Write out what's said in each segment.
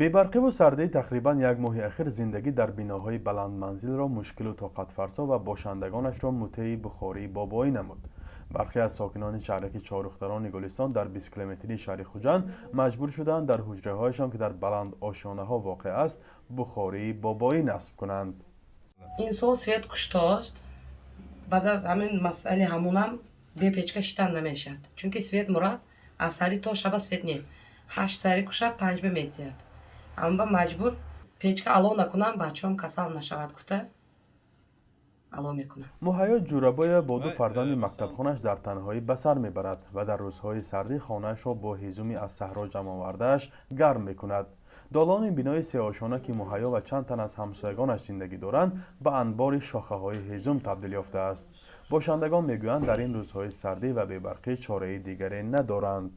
бебарқиву сардии тақрибан як моҳи ахир зиндагӣ дар биноҳои баландманзилро мушкилу тоқатфарсо ва бошандагонашро муттаҳи бухории бобоӣ намуд. бархе аз сокинони шаҳраки чорухдарони гулистон дар 20 километрии шаҳри хуҷанд маҷбур шуданд дар ҳуҷраҳояшон ки дар баландошонаҳо воқеъ аст бухории бобоӣ насб кунанд. ин сол свет куштост. баъд аз ҳамин масъали ҳамунам бе печка шитан намешавад, чунки свет мурад аз сари то шаба свет нест. 8 сари кушад 5 бе метиҳад. амба маҷбур печка алов накунам, бачаҳам касал нашавад гуфта алов мекунам. муҳайёт ҷурабоя бо ду фарзанди мактабхонаш дар танҳоӣ ба сар мебарад ва дар рӯзҳои сардӣ хонаашро бо ҳезуми аз саҳро ҷамъовардааш гарм мекунад. долони бинои сеошона ки муҳайё ва чанд тан аз ҳамсоягонаш зиндагӣ доранд ба анбори шохаҳои ҳезум табдил ёфтааст. бошандагон мегӯянд дар ин рӯзҳои сардӣ ва бебарқӣ чораи дигаре надоранд.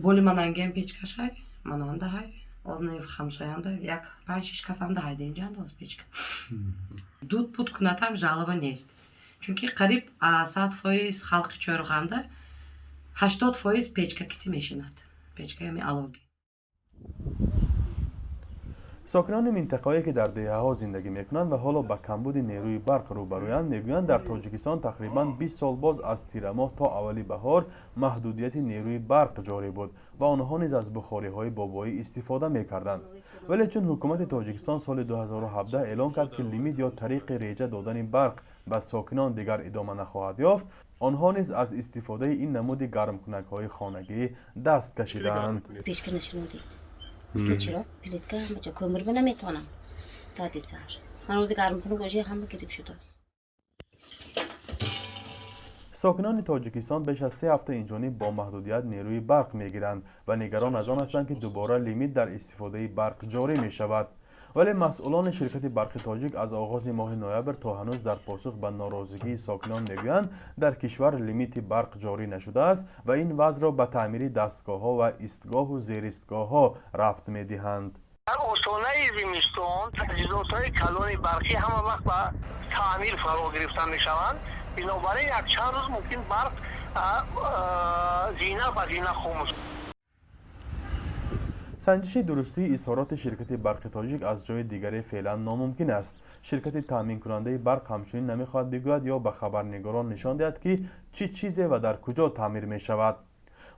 боли манангем печкашай манандаҳай одни хамсоянда як 5-6 касанда хайденҷанд печка дуд пут кунатам жалова нест, чунки қариб 100% халқи чоруханда 80% печка кити мешинад, печка ями алоги. сокинони минтақаое ки дар деҳаҳо зиндагӣ мекунанд ва ҳоло ба камбуди нерӯи барқ рӯбарӯянд мегӯянд дар тоҷикистон тақрибан 20 сол боз аз тирамоҳ то аввали баҳор маҳдудияти нерӯи барқ ҷорӣ буд ва онҳо низ аз бухориҳои бобоӣ истифода мекарданд. вале чун ҳукумати тоҷикистон соли 2017 эълон кард ки лимит ё тариқи реҷа додани барқ ба сокинон дигар идома нахоҳад ёфт, онҳо низ аз истифодаи ин намуди гармкунакҳои хонагӣ даст кашидаанд. تو چرا؟ پلیتکا همه جا کمر رو نمیتونم تا دی سر من روزی گرم کنم گوشی همه گریب شده است. сокинони тоҷикистон беш аз 3 ҳафта инҷониб бо маҳдудият нерӯи барқ мегиранд ва нигарон аз он ҳастанд ки дубора лимит дар истифодаи барқ ҷорӣ мешавад. вале масъулони ширкати барқи тоҷик аз оғози моҳи ноябр то ҳанӯз дар посух ба норозигии сокинон мегӯянд дар кишвар лимити барқ ҷорӣ нашудааст ва ин вазъро ба таъмири дастгоҳҳо ва истгоҳу зеристгоҳҳо рабт медиҳанд. дар осонаи зимистон таҷҳизотҳои калони барқӣ ҳама вақт ба таъмир фаро гирифта мешаванд. бинобар ин якчанд рӯз мумкин барқ зина ба зина хомӯш. санҷиши дурустии изҳороти ширкати барқи тоҷик аз ҷои дигаре феълан номумкин аст. ширкати таъминкунандаи барқ ҳамчунин намехоҳад бигӯяд ё ба хабарнигорон нишон диҳад ки чӣ чизе ва дар куҷо таъмир мешавад.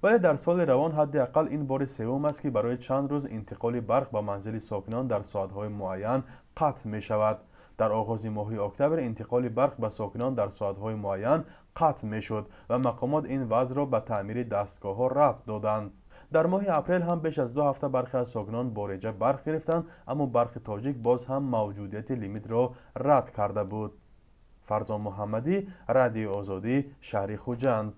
вале дар соли равон ҳадди аққал ин бори сеюм аст ки барои чанд рӯз интиқоли барқ ба манзили сокинон дар соатҳои муайян қатъ мешавад. дар оғози моҳи октябр интиқоли барқ ба сокинон дар соатҳои муайян қатъ мешуд ва мақомот ин вазъро ба таъмири дастгоҳҳо рабт доданд. дар моҳи апрел ҳам беш аз 2 ҳафта бархе аз сокинон бо реҷа барқ гирифтанд, аммо барқи тоҷик боз ҳам мавҷудияти лимитро рад карда буд. фарзон муҳаммадӣ, радиои озодӣ, шаҳри хуҷанд.